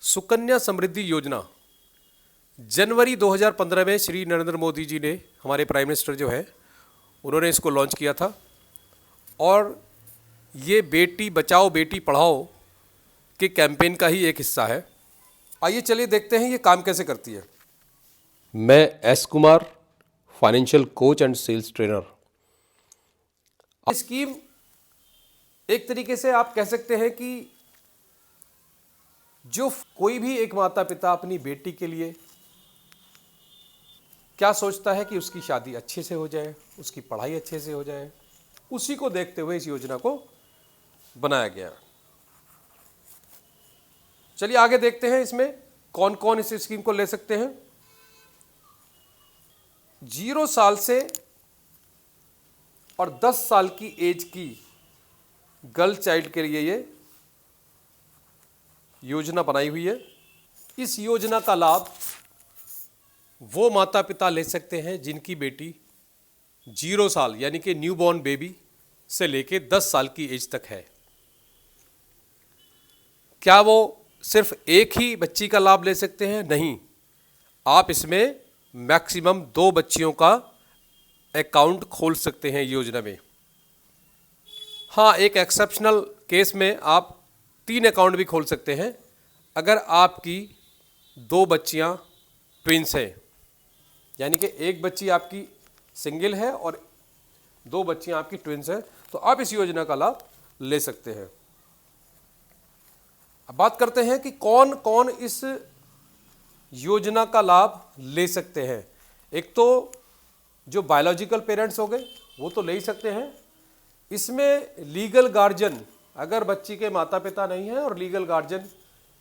सुकन्या समृद्धि योजना जनवरी 2015 में श्री नरेंद्र मोदी जी ने, हमारे प्राइम मिनिस्टर जो है, उन्होंने इसको लॉन्च किया था। और ये बेटी बचाओ बेटी पढ़ाओ के कैंपेन का ही एक हिस्सा है। आइए चलिए देखते हैं ये काम कैसे करती है। मैं S Kumar, financial coach and sales trainer. Scheme एक तरीके से आप कह सकते हैं कि जो कोई भी एक माता पिता अपनी बेटी के लिए क्या सोचता है कि उसकी शादी अच्छे से हो जाए, उसकी पढ़ाई अच्छे से हो जाए, उसी को देखते हुए इस योजना को बनाया गया। चलिए आगे देखते हैं इसमें कौन कौन इस स्कीम को ले सकते हैं। 0 साल से और 10 साल की एज की गर्ल चाइल्ड के लिए ये योजना बनाई हुई है। इस योजना का लाभ वो माता पिता ले सकते हैं जिनकी बेटी 0 साल यानी कि न्यूबॉर्न बेबी से लेके 10 साल की एज तक है। क्या वो सिर्फ एक ही बच्ची का लाभ ले सकते हैं? नहीं, आप इसमें मैक्सिमम 2 बच्चियों का अकाउंट खोल सकते हैं योजना में। हाँ, एक एक्सेप्शनल केस में आप 3 अकाउंट भी खोल सकते हैं अगर आपकी 2 बच्चियां ट्विंस हैं, यानी कि एक बच्ची आपकी सिंगल है और 2 बच्चियां आपकी ट्विंस हैं, तो आप इस योजना का लाभ ले सकते हैं। अब बात करते हैं कि कौन कौन इस योजना का लाभ ले सकते हैं। एक तो जो बायोलॉजिकल पेरेंट्स हो गए वो तो ले ही सकते हैं। इसमें लीगल गार्जियन, अगर बच्ची के माता पिता नहीं हैं और लीगल गार्जियन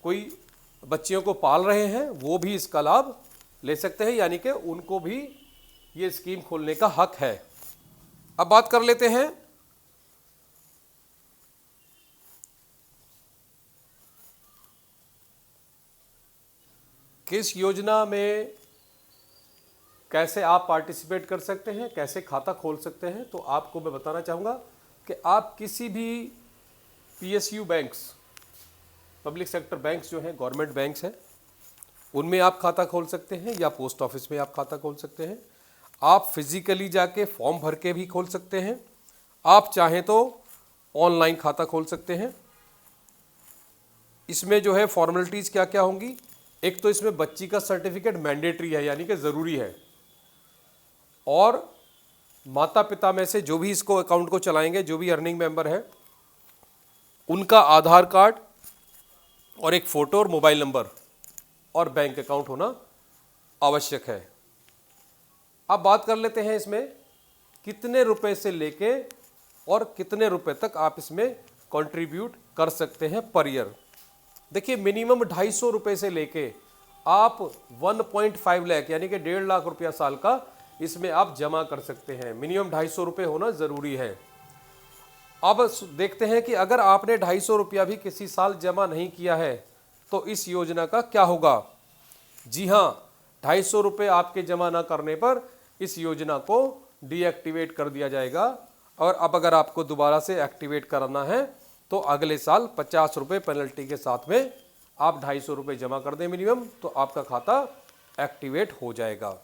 कोई बच्चियों को पाल रहे हैं, वो भी इसका लाभ ले सकते हैं, यानी कि उनको भी ये स्कीम खोलने का हक है। अब बात कर लेते हैं किस योजना में कैसे आप पार्टिसिपेट कर सकते हैं, कैसे खाता खोल सकते हैं। तो आपको मैं बताना चाहूँगा कि आप किसी भी PSU banks, public sector banks जो हैं, गवर्नमेंट बैंक्स हैं, उनमें आप खाता खोल सकते हैं या पोस्ट ऑफिस में आप खाता खोल सकते हैं। आप फिजिकली जाके फॉर्म भर के भी खोल सकते हैं। आप चाहें तो ऑनलाइन खाता खोल सकते हैं। इसमें जो है फॉर्मेलिटीज़ क्या क्या होंगी। एक तो इसमें बच्ची का सर्टिफिकेट मैंडेटरी है, यानी कि ज़रूरी है, और माता पिता में से जो भी इसको अकाउंट को चलाएंगे, जो भी अर्निंग मेंबर है, उनका आधार कार्ड और एक फ़ोटो और मोबाइल नंबर और बैंक अकाउंट होना आवश्यक है। अब बात कर लेते हैं इसमें कितने रुपए से लेके और कितने रुपए तक आप इसमें कंट्रीब्यूट कर सकते हैं पर ईयर। देखिए, मिनिमम 250 रुपये से लेके आप 1.5 लाख यानी कि 1.5 लाख रुपया साल का इसमें आप जमा कर सकते हैं। मिनिमम 250 रुपये होना ज़रूरी है। अब देखते हैं कि अगर आपने 250 रुपया भी किसी साल जमा नहीं किया है तो इस योजना का क्या होगा। जी हाँ, 250 रुपये आपके जमा ना करने पर इस योजना को डीएक्टिवेट कर दिया जाएगा। और अब अगर आपको दोबारा से एक्टिवेट करना है तो अगले साल 50 रुपये पेनल्टी के साथ में आप 250 रुपये जमा कर दें मिनिमम, तो आपका खाता एक्टिवेट हो जाएगा।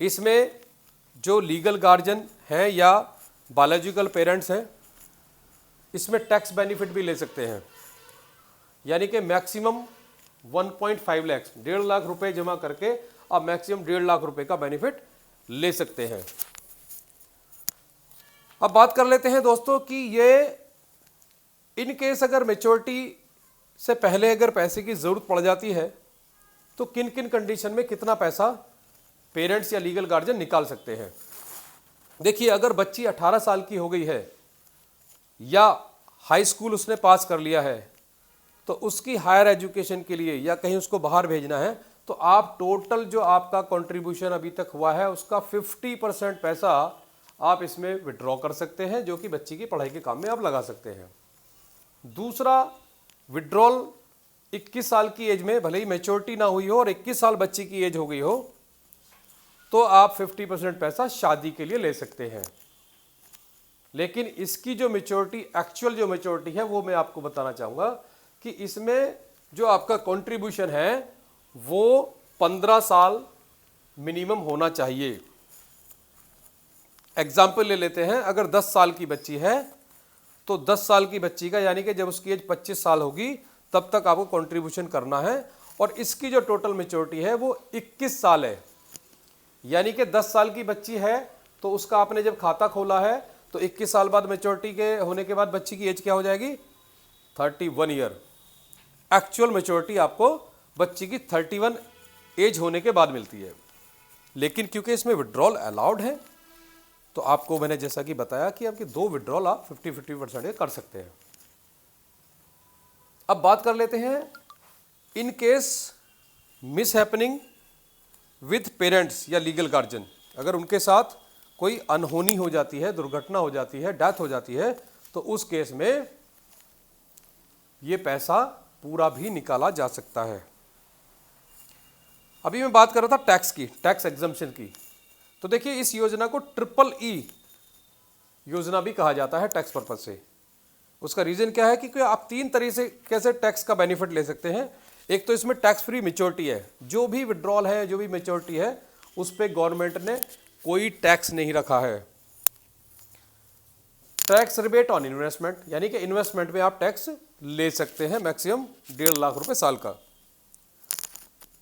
इसमें जो लीगल गार्जियन हैं या बायोलॉजिकल पेरेंट्स हैं, इसमें टैक्स बेनिफिट भी ले सकते हैं, यानी कि मैक्सिमम 1.5 लाख 1.5 लाख रुपए जमा करके आप मैक्सिमम 1.5 लाख रुपए का बेनिफिट ले सकते हैं। अब बात कर लेते हैं दोस्तों कि ये इन केस अगर मैच्योरिटी से पहले अगर पैसे की ज़रूरत पड़ जाती है तो किन किन कंडीशन में कितना पैसा पेरेंट्स या लीगल गार्जियन निकाल सकते हैं। देखिए, अगर बच्ची 18 साल की हो गई है या हाई स्कूल उसने पास कर लिया है तो उसकी हायर एजुकेशन के लिए या कहीं उसको बाहर भेजना है तो आप टोटल जो आपका कंट्रीब्यूशन अभी तक हुआ है उसका 50% पैसा आप इसमें विड्रॉ कर सकते हैं, जो कि बच्ची की पढ़ाई के काम में आप लगा सकते हैं। दूसरा, विड्रॉल 21 साल की एज में, भले ही मैच्योरिटी ना हुई हो और 21 साल बच्ची की एज हो गई हो, तो आप 50% पैसा शादी के लिए ले सकते हैं। लेकिन इसकी जो मैच्योरिटी, एक्चुअल जो मैच्योरिटी है, वो मैं आपको बताना चाहूँगा कि इसमें जो आपका कंट्रीब्यूशन है वो 15 साल मिनिमम होना चाहिए। एग्जाम्पल ले लेते हैं, अगर 10 साल की बच्ची है तो 10 साल की बच्ची का यानी कि जब उसकी एज 25 साल होगी तब तक आपको कंट्रीब्यूशन करना है, और इसकी जो टोटल मेच्योरिटी है वो 21 साल है। यानी कि 10 साल की बच्ची है तो उसका आपने जब खाता खोला है तो 21 साल बाद मेच्योरिटी के होने के बाद बच्ची की एज क्या हो जाएगी, 31 ईयर। एक्चुअल मेच्योरिटी आपको बच्ची की 31 एज होने के बाद मिलती है। लेकिन क्योंकि इसमें विड्रॉल अलाउड है तो आपको मैंने जैसा कि बताया कि आपके 2 विड्रॉल आप 50-50% कर सकते हैं। अब बात कर लेते हैं in case miss happening with parents या लीगल गार्जियन। अगर उनके साथ कोई अनहोनी हो जाती है, दुर्घटना हो जाती है, डेथ हो जाती है, तो उस केस में ये पैसा पूरा भी निकाला जा सकता है। अभी मैं बात कर रहा था टैक्स की, टैक्स एग्जम्पशन की। तो देखिए इस योजना को EEE योजना भी कहा जाता है टैक्स पर्पज से। उसका रीजन क्या है कि आप 3 तरीके से कैसे टैक्स का बेनिफिट ले सकते हैं। एक तो इसमें टैक्स फ्री मेच्योरिटी है, जो भी विड्रॉल है, जो भी मेच्योरिटी है उस पर गवर्नमेंट ने कोई टैक्स नहीं रखा है। टैक्स रिबेट ऑन इन्वेस्टमेंट, यानी कि इन्वेस्टमेंट में आप टैक्स ले सकते हैं मैक्सिमम 1.5 लाख रुपए साल का।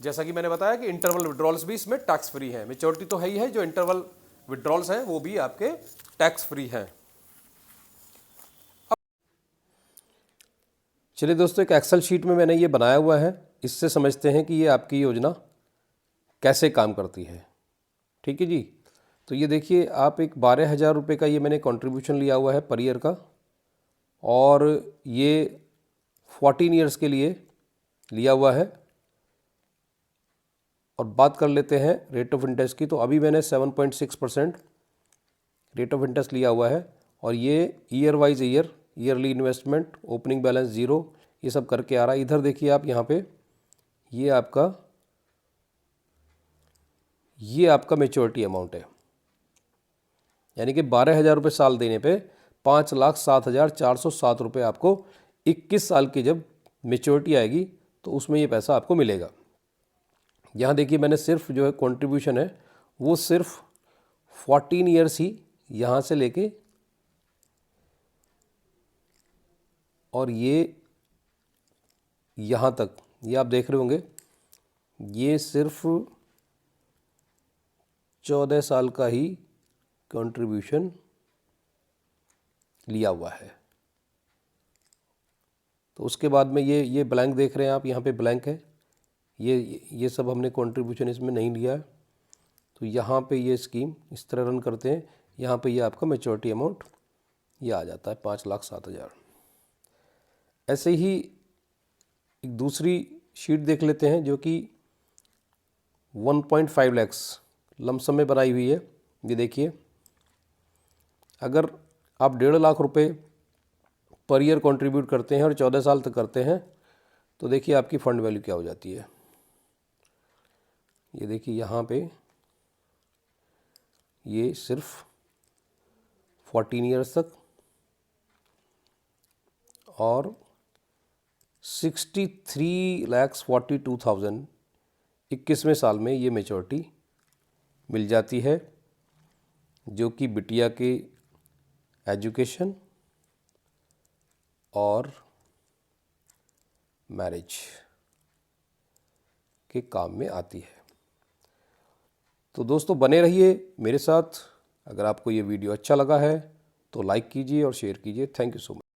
जैसा कि मैंने बताया कि इंटरवल विड्रॉल्स भी इसमें टैक्स फ्री है। मेच्योरिटी तो है ही है, जो इंटरवल विड्रॉल्स हैं वो भी आपके टैक्स फ्री हैं। चलिए दोस्तों, एक एक्सेल शीट में मैंने ये बनाया हुआ है, इससे समझते हैं कि ये आपकी योजना कैसे काम करती है। ठीक है जी। तो ये देखिए, आप एक 12,000 रुपये का ये मैंने कंट्रीब्यूशन लिया हुआ है पर ईयर का, और ये 14 ईयर्स के लिए लिया हुआ है। और बात कर लेते हैं रेट ऑफ इंटरेस्ट की। तो अभी मैंने 7.6% रेट ऑफ इंटरेस्ट लिया हुआ है, और ये year wise yearly investment, opening balance 0, ये सब करके आ रहा है। इधर देखिए आप यहाँ पे, ये आपका मेच्योरिटी अमाउंट है, यानी कि 12,000 रुपये साल देने पे 5,07,407 रुपये आपको 21 साल की जब मेच्योरिटी आएगी तो उसमें ये पैसा आपको मिलेगा। यहाँ देखिए मैंने सिर्फ जो है कंट्रीब्यूशन है वो सिर्फ 14 ईयर्स ही यहाँ से लेके और ये यहाँ तक, ये आप देख रहे होंगे, ये सिर्फ 14 साल का ही कंट्रीब्यूशन लिया हुआ है। तो उसके बाद में ये ब्लैंक देख रहे हैं आप, यहाँ पे ब्लैंक है, ये सब हमने कंट्रीब्यूशन इसमें नहीं लिया है। तो यहाँ पे ये स्कीम इस तरह रन करते हैं, यहाँ पे ये आपका मैच्योरिटी अमाउंट ये आ जाता है 5,07,000। ऐसे ही एक दूसरी शीट देख लेते हैं जो कि 1.5 लाख लमसम में बनाई हुई है। ये देखिए, अगर आप 1.5 लाख रुपए पर ईयर कंट्रीब्यूट करते हैं और 14 साल तक करते हैं तो देखिए आपकी फंड वैल्यू क्या हो जाती है। ये देखिए यहाँ पे ये सिर्फ 14 ईयर्स तक और 63,42,000 21वें साल में ये मैच्योरिटी मिल जाती है, जो कि बिटिया के एजुकेशन और मैरिज के काम में आती है। तो दोस्तों बने रहिए मेरे साथ। अगर आपको ये वीडियो अच्छा लगा है तो लाइक कीजिए और शेयर कीजिए। Thank you so much.